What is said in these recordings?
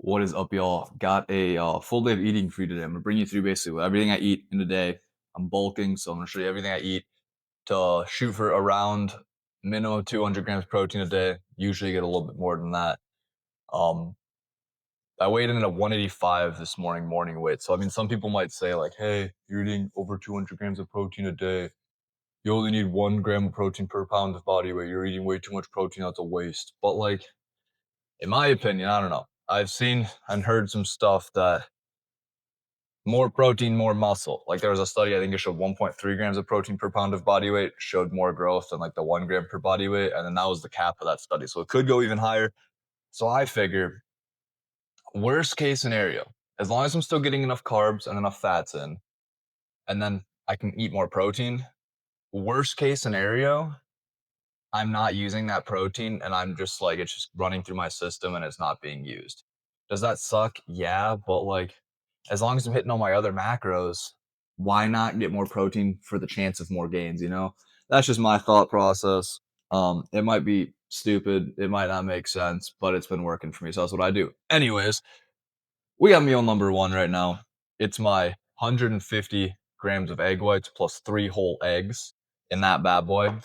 What is up, y'all? Got a full day of eating for you today. I'm gonna bring you through basically everything I eat in a day. I'm bulking, so I'm gonna show you everything I eat to shoot for around minimum 200 grams protein a day. Usually get a little bit more than that. Um, I weighed in at 185 this morning weight. So I mean, some people might say like, "Hey, you're eating over 200 grams of protein a day. You only need 1 gram of protein per pound of body weight. You're eating way too much protein. That's a waste." But like, in my opinion, I don't know. I've seen and heard some stuff that more protein, more muscle. Like there was a study, I think it showed 1.3 grams of protein per pound of body weight showed more growth than like the 1 gram per body weight. And then that was the cap of that study. So it could go even higher. So I figure worst case scenario, as long as I'm still getting enough carbs and enough fats in, and then I can eat more protein, worst case scenario, I'm not using that protein and I'm just like, it's just running through my system and it's not being used. Does that suck? Yeah. But like, as long as I'm hitting all my other macros, why not get more protein for the chance of more gains? That's just my thought process. It might be stupid. It might not make sense, but it's been working for me. So that's what I do. Anyways, we got meal number one right now. It's my 150 grams of egg whites plus 3 whole eggs in that bad boy.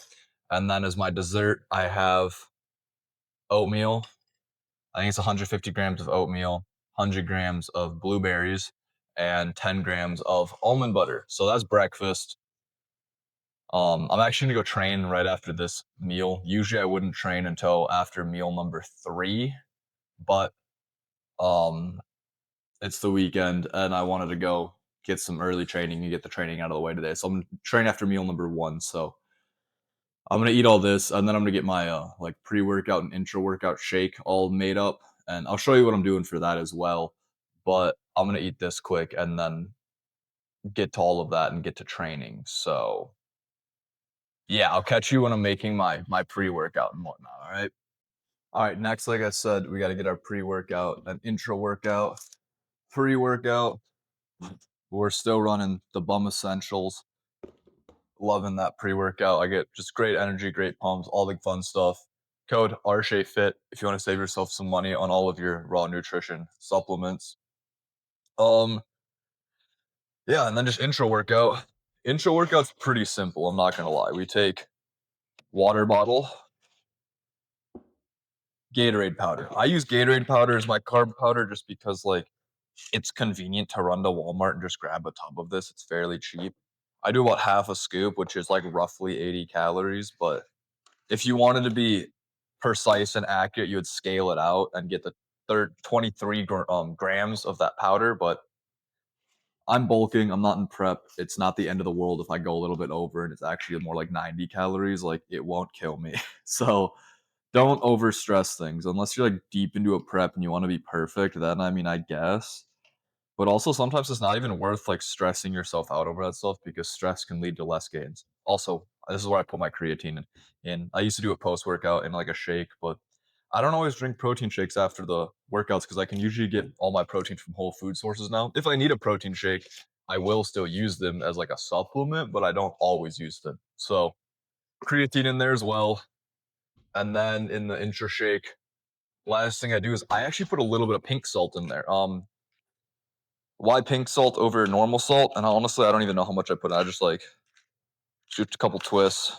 And then as my dessert, I have oatmeal. I think it's 150 grams of oatmeal, 100 grams of blueberries, and 10 grams of almond butter. So that's breakfast. I'm actually gonna go train right after this meal. Usually I wouldn't train until after meal number 3, but um, it's the weekend and I wanted to go get some early training and get the training out of the way today. So I'm gonna train after meal number 1. So I'm gonna eat all this, and then I'm gonna get my like pre-workout and intra-workout shake all made up, and I'll show you what I'm doing for that as well. But I'm gonna eat this quick and then get to all of that and get to training. So yeah, I'll catch you when I'm making my pre-workout and whatnot. All right. All right. Next, like I said, we got to get our pre-workout and intra-workout. Pre-workout, we're still running the Bum Essentials. Loving that pre-workout. I get just great energy, great pumps, all the fun stuff. Code RSHAYFIT if you want to save yourself some money on all of your raw nutrition supplements. Um, yeah, and then just intro workout. Intro workout's pretty simple, I'm not gonna lie. We take water bottle, Gatorade powder. I use Gatorade powder as my carb powder just because like it's convenient to run to Walmart and just grab a tub of this. It's fairly cheap. I do about half a scoop, which is like roughly 80 calories, but if you wanted to be precise and accurate, you would scale it out and get the 23 grams of that powder. But I'm bulking. I'm not in prep. It's not the end of the world if I go a little bit over and it's actually more like 90 calories. Like it won't kill me. So don't over stress things unless you're like deep into a prep and you want to be perfect. Then I mean, I guess. But also sometimes it's not even worth like stressing yourself out over that stuff because stress can lead to less gains. Also, this is where I put my creatine in. I used to do it post workout in like a shake, but I don't always drink protein shakes after the workouts because I can usually get all my protein from whole food sources now. If I need a protein shake, I will still use them as like a supplement, but I don't always use them. So creatine in there as well. And then in the intra shake, last thing I do is I actually put a little bit of pink salt in there. Why pink salt over normal salt? And honestly, I don't even know how much I put in. I just like shoot a couple twists.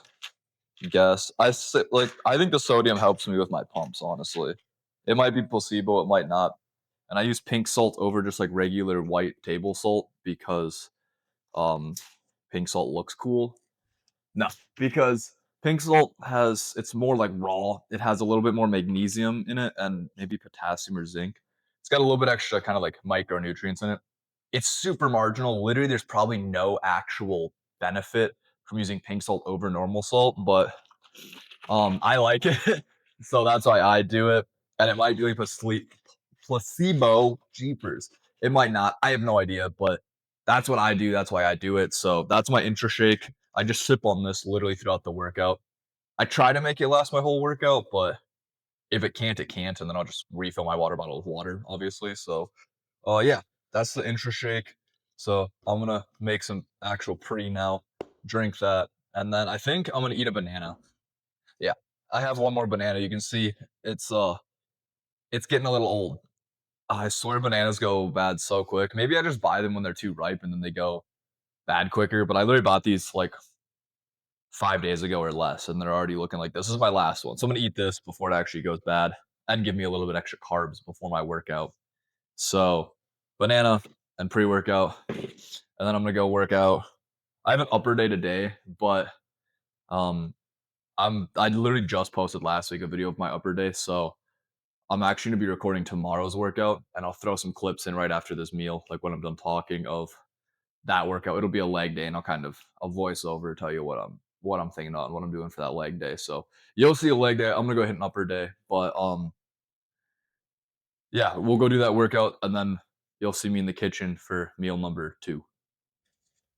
Guess I think the sodium helps me with my pumps. Honestly, it might be placebo, it might not. And I use pink salt over just like regular white table salt because um pink salt looks cool. No, because pink salt it's more like raw. It has a little bit more magnesium in it and maybe potassium or zinc. It's got a little bit extra kind of like micronutrients in it. It's super marginal. Literally, there's probably no actual benefit from using pink salt over normal salt, but I like it, so that's why I do it. And it might be like placebo, jeepers. It might not. I have no idea, but that's what I do. That's why I do it. So that's my intra shake. I just sip on this literally throughout the workout. I try to make it last my whole workout, but if it can't, it can't, and then I'll just refill my water bottle with water, obviously. So yeah, that's the intra shake. So I'm gonna make some actual pre now, drink that, and then I think I'm gonna eat a banana. Yeah, I have one more banana. You can see it's it's getting a little old. I swear bananas go bad so quick. Maybe I just buy them when they're too ripe and then they go bad quicker. But I literally bought these like 5 days ago or less, and they're already looking like this is my last one. So I'm gonna eat this before it actually goes bad and give me a little bit extra carbs before my workout. So banana and pre-workout, and then I'm gonna go work out. I have an upper day today, but um, I literally just posted last week a video of my upper day, so I'm actually gonna be recording tomorrow's workout, and I'll throw some clips in right after this meal, like when I'm done talking of that workout. It'll be a leg day, and I'll voice over, tell you what I'm thinking on, what I'm doing for that leg day. So you'll see a leg day. I'm gonna go hit an upper day, but yeah, we'll go do that workout, and then you'll see me in the kitchen for meal number 2.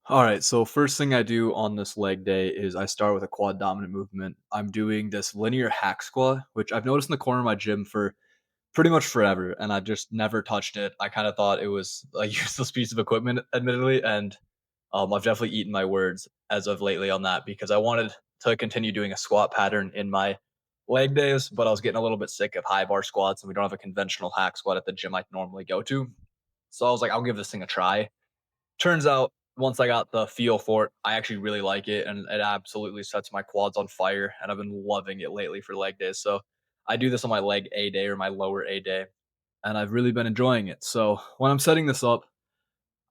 All right, so first thing I do on this leg day is I start with a quad dominant movement. I'm doing this linear hack squat, which I've noticed in the corner of my gym for pretty much forever, and I just never touched it. I kind of thought it was a useless piece of equipment, admittedly, and I've definitely eaten my words as of lately on that because I wanted to continue doing a squat pattern in my leg days, but I was getting a little bit sick of high bar squats, and we don't have a conventional hack squat at the gym I normally go to. So I was like, I'll give this thing a try. Turns out, once I got the feel for it, I actually really like it, and it absolutely sets my quads on fire. And I've been loving it lately for leg days. So I do this on my leg A day or my lower A day, and I've really been enjoying it. So when I'm setting this up,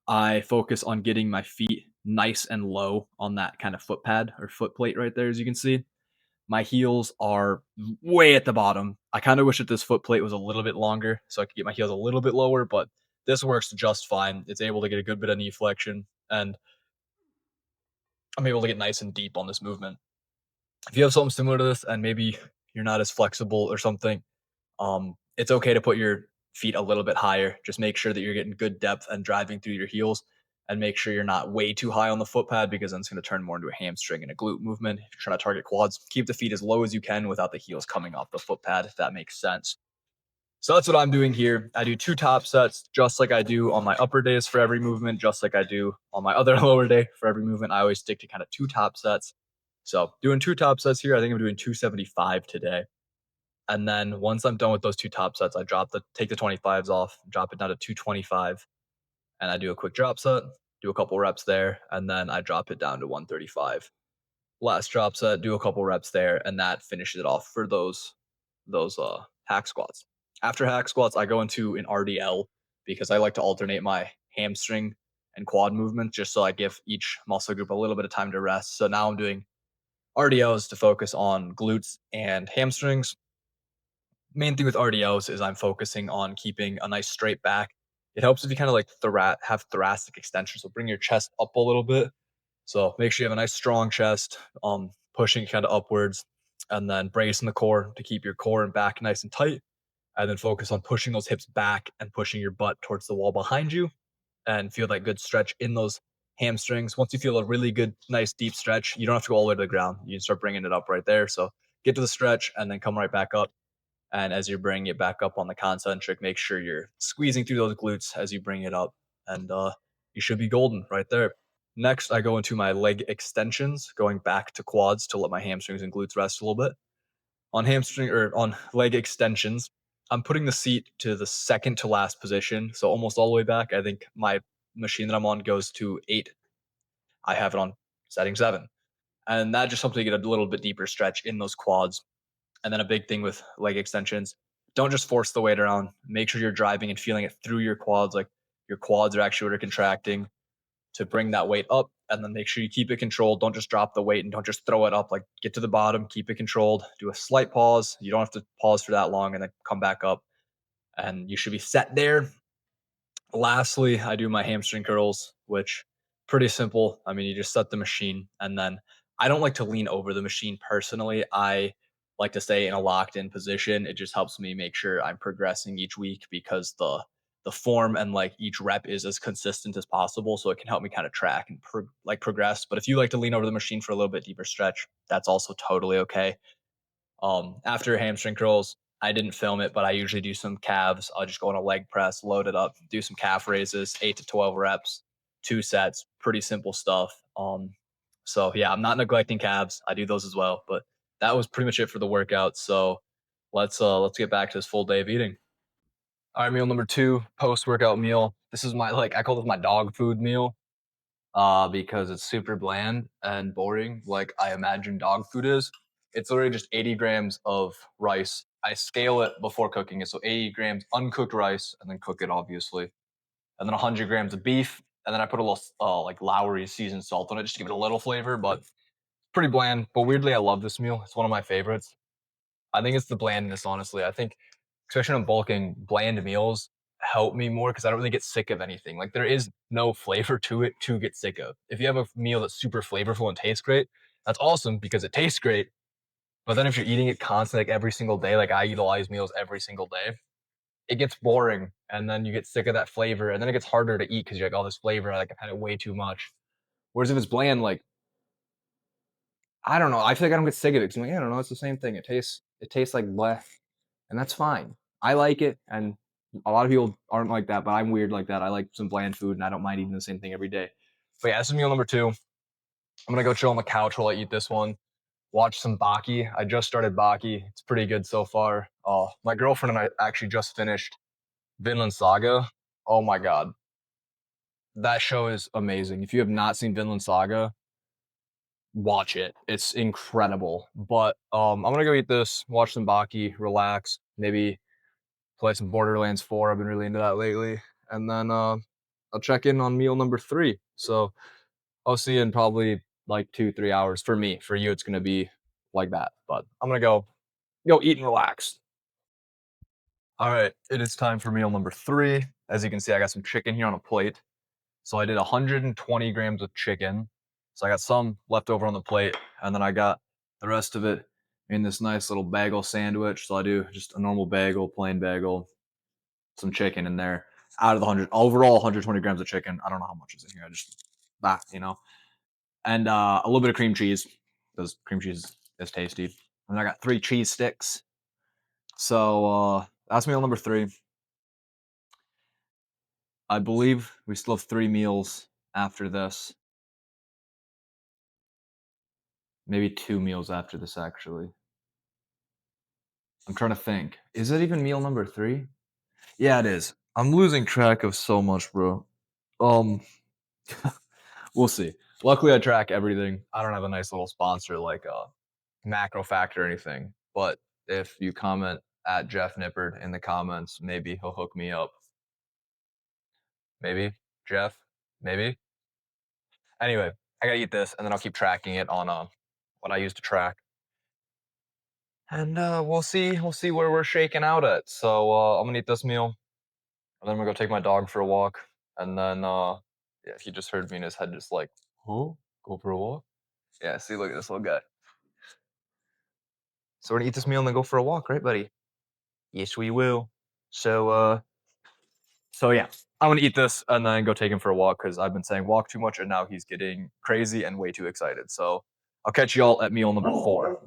I focus on getting my feet nice and low on that kind of foot pad or foot plate right there, as you can see. My heels are way at the bottom. I kind of wish that this foot plate was a little bit longer so I could get my heels a little bit lower, but this works just fine. It's able to get a good bit of knee flexion, and I'm able to get nice and deep on this movement. If you have something similar to this and maybe you're not as flexible or something, it's okay to put your feet a little bit higher. Just make sure that you're getting good depth and driving through your heels, and make sure you're not way too high on the foot pad because then it's going to turn more into a hamstring and a glute movement. If you're trying to target quads, keep the feet as low as you can without the heels coming off the foot pad, if that makes sense. So that's what I'm doing here. I do 2 top sets, just like I do on my upper days for every movement, just like I do on my other lower day for every movement. I always stick to kind of 2 top sets. So doing 2 top sets here, I think I'm doing 275 today. And then once I'm done with those 2 top sets, I take the 25s off, drop it down to 225, and I do a quick drop set, do a couple reps there, and then I drop it down to 135. Last drop set, do a couple reps there, and that finishes it off for those hack squats. After hack squats, I go into an RDL because I like to alternate my hamstring and quad movements just so I give each muscle group a little bit of time to rest. So now I'm doing RDLs to focus on glutes and hamstrings. Main thing with RDLs is I'm focusing on keeping a nice straight back. It helps if you kind of like have thoracic extension. So bring your chest up a little bit. So make sure you have a nice strong chest, pushing kind of upwards, and then bracing the core to keep your core and back nice and tight. And then focus on pushing those hips back and pushing your butt towards the wall behind you, and feel that good stretch in those hamstrings. Once you feel a really good, nice deep stretch, you don't have to go all the way to the ground. You can start bringing it up right there. So get to the stretch and then come right back up. And as you're bringing it back up on the concentric, make sure you're squeezing through those glutes as you bring it up. And you should be golden right there. Next, I go into my leg extensions, going back to quads to let my hamstrings and glutes rest a little bit. On hamstring or on leg extensions, I'm putting the seat to the second to last position. So almost all the way back. I think my machine that I'm on goes to 8. I have it on setting 7. And that just helps me get a little bit deeper stretch in those quads. And then a big thing with leg extensions, don't just force the weight around. Make sure you're driving and feeling it through your quads. Like your quads are actually what are contracting to bring that weight up. And then make sure you keep it controlled. Don't just drop the weight and don't just throw it up. Like get to the bottom, keep it controlled. Do a slight pause. You don't have to pause for that long and then come back up. And you should be set there. Lastly, I do my hamstring curls, which pretty simple. I mean, you just set the machine and then I don't like to lean over the machine personally. I like to stay in a locked in position. It just helps me make sure I'm progressing each week because the form and like each rep is as consistent as possible, so it can help me kind of track and progress. But if you like to lean over the machine for a little bit deeper stretch, that's also totally okay. After hamstring curls, I didn't film it, but I usually do some calves. I'll just go on a leg press, load it up, do some calf raises, 8 to 12 reps, 2 sets, pretty simple stuff. So yeah, I'm not neglecting calves. I do those as well, but that was pretty much it for the workout. So let's get back to this full day of eating. All right, meal number 2, post-workout meal. This is my I call this my dog food meal, because it's super bland and boring, like I imagine dog food is. It's literally just 80 grams of rice. I scale it before cooking it, so 80 grams uncooked rice, and then cook it obviously, and then 100 grams of beef, and then I put a little like Lowry seasoned salt on it just to give it a little flavor, but pretty bland. But weirdly, I love this meal. It's one of my favorites. I think it's the blandness, honestly. I think, especially when I'm bulking, bland meals help me more because I don't really get sick of anything. Like there is no flavor to it to get sick of. If you have a meal that's super flavorful and tastes great, that's awesome because it tastes great. But then if you're eating it constantly, like every single day, like I eat all these meals every single day, it gets boring, and then you get sick of that flavor, and then it gets harder to eat because you're like, all this flavor, like I've had it way too much. Whereas if it's bland, like I don't know. I feel like I don't get sick of it because I'm like, I don't know. It's the same thing. It tastes like bleh, and that's fine. I like it, and a lot of people aren't like that, but I'm weird like that. I like some bland food, and I don't mind eating the same thing every day. But yeah, this is meal number 2. I'm gonna go chill on the couch while I eat this one. Watch some Baki. I just started Baki. It's pretty good so far. My girlfriend and I actually just finished Vinland Saga. Oh my god, that show is amazing. If you have not seen Vinland Saga, watch it. It's incredible. But I'm gonna go eat this, watch some Baki, relax, maybe play some Borderlands 4. I've been really into that lately, and then I'll check in on meal number 3. So I'll see you in probably like 2-3 hours. For me, for you, it's gonna be like that. But I'm gonna go eat and relax. All right, it is time for meal number 3. As you can see, I got some chicken here on a plate. So I did 120 grams of chicken. So I got some left over on the plate, and then I got the rest of it in this nice little bagel sandwich. So I do just a normal bagel, plain bagel, some chicken in there. Out of the 120 grams of chicken, I don't know how much is in here. I just and a little bit of cream cheese because cream cheese is tasty. And I got 3 cheese sticks. So that's meal number 3. I believe we still have 3 meals after this. Maybe 2 meals after this, actually. I'm trying to think. Is it even meal number 3? Yeah, it is. I'm losing track of so much, bro. Um, we'll see. Luckily, I track everything. I don't have a nice little sponsor like Macro Factor or anything. But if you comment at Jeff Nippert in the comments, maybe he'll hook me up. Maybe Jeff. Maybe. Anyway, I gotta eat this, and then I'll keep tracking it on what I use to track. And we'll see where we're shaking out at. So I'm gonna eat this meal, and then I'm gonna go take my dog for a walk. And then yeah, he just heard me in his head just like, huh? Go for a walk? Yeah, see, look at this little guy. So we're gonna eat this meal and then go for a walk, right, buddy? Yes, we will. So so yeah, I'm gonna eat this and then go take him for a walk because I've been saying walk too much, and now he's getting crazy and way too excited. So I'll catch y'all at meal number 4.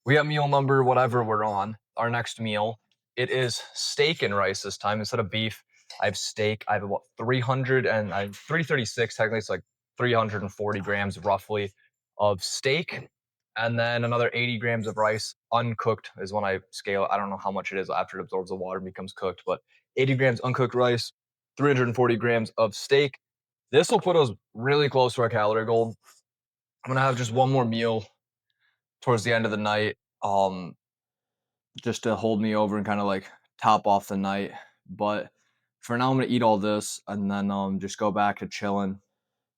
We got meal number whatever we're on. Our next meal. It is steak and rice this time instead of beef. I have steak. I have about 300 and I have 336 technically. It's like 340 grams roughly of steak, and then another 80 grams of rice. Uncooked is when I scale. I don't know how much it is after it absorbs the water and becomes cooked, but 80 grams uncooked rice, 340 grams of steak. This will put us really close to our calorie goal. I'm gonna have just one more meal towards the end of the night. Just to hold me over and kind of like top off the night. But for now, I'm gonna eat all this and then just go back to chilling.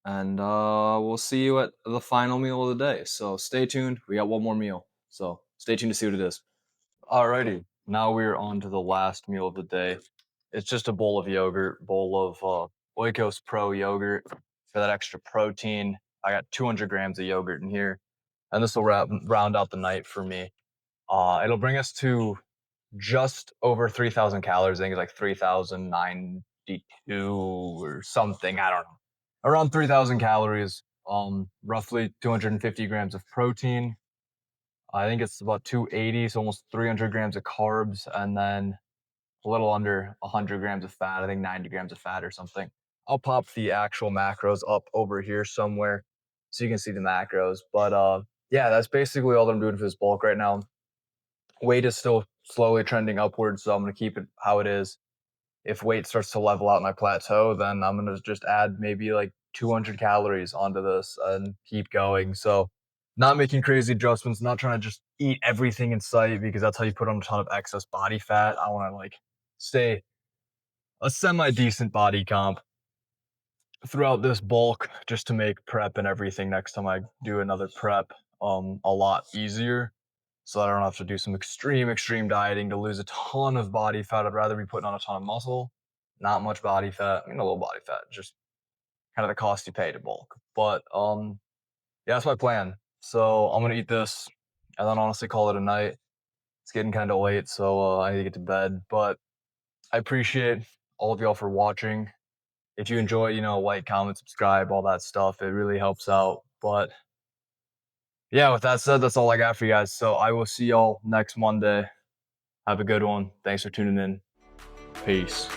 And we'll see you at the final meal of the day. So stay tuned. We got one more meal. So stay tuned to see what it is. Alrighty, now we're on to the last meal of the day. It's just a bowl of yogurt, bowl of Oikos Pro yogurt for that extra protein. I got 200 grams of yogurt in here, and this will round out the night for me. It'll bring us to just over 3,000 calories. I think it's like 3,092 or something. I don't know. Around 3,000 calories. Roughly 250 grams of protein. I think it's about 280, so almost 300 grams of carbs, and then a little under 100 grams of fat. I think 90 grams of fat or something. I'll pop the actual macros up over here somewhere so you can see the macros. But yeah, that's basically all that I'm doing for this bulk right now. Weight is still slowly trending upwards, so I'm gonna keep it how it is. If weight starts to level out and I plateau, then I'm gonna just add maybe like 200 calories onto this and keep going. So, not making crazy adjustments, not trying to just eat everything in sight because that's how you put on a ton of excess body fat. I want to like stay a semi decent body comp throughout this bulk just to make prep and everything next time I do another prep a lot easier. So I don't have to do some extreme dieting to lose a ton of body fat. I'd rather be putting on a ton of muscle, not much body fat. I mean, a little body fat, just kind of the cost you pay to bulk. But yeah, that's my plan. So I'm gonna eat this and then honestly call it a night. It's getting kind of late, so I need to get to bed. But I appreciate all of y'all for watching. If you enjoy, like, comment, subscribe, all that stuff, it really helps out. But yeah, with that said, that's all I got for you guys. So I will see y'all next Monday. Have a good one. Thanks for tuning in. Peace.